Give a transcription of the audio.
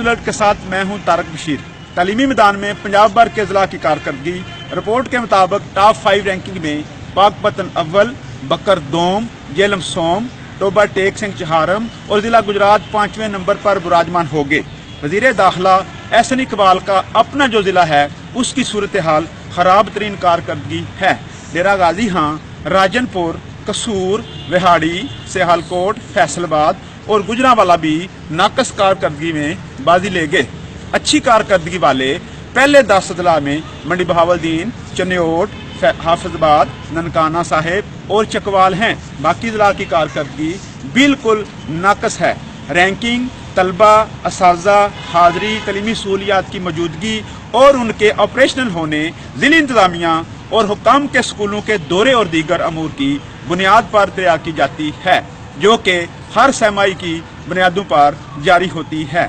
Alert के साथ मैं हूं तारक बशीर। तालीमी मैदान में पंजाब भर के जिला की कारकर्दगी। रिपोर्ट के मुताबिक टॉप 5 रैंकिंग में पाकपतन अव्वल, बकर दोम, जेलम सोम, टोबा टेक सिंह चहारम और जिला गुजरात 5वें नंबर पर विराजमान हो गए। वजीर दाखिला एहसन इकबाल का अपना जो जिला है उसकी सूरत हाल खराब तरीन कारकर्दगी है। डेरा गाजी हां, राजनपुर, कसूर, विहाड़ी, सियालकोट, फैसलाबाद और गुजरांवाला भी नाकस कारकर्दगी में बाजी ले गए। अच्छी कारकर्दगी वाले पहले 10 जिला में मंडी बहावलदीन, चन्योट, हाफिजाबाद, ननकाना साहिब और चकवाल हैं। बाकी जिला की कारकर्दगी बिल्कुल नाकस है। रैंकिंग, तलबा, असाजा, हाजरी, तलीमी सहूलियात की मौजूदगी और उनके ऑपरेशनल होने, जिला इंतजामिया और हुकाम के स्कूलों के दौरे और दीगर अमूर की बुनियाद पर तय की जाती है, जो कि हर सहमाई की बुनियादों पर जारी होती है।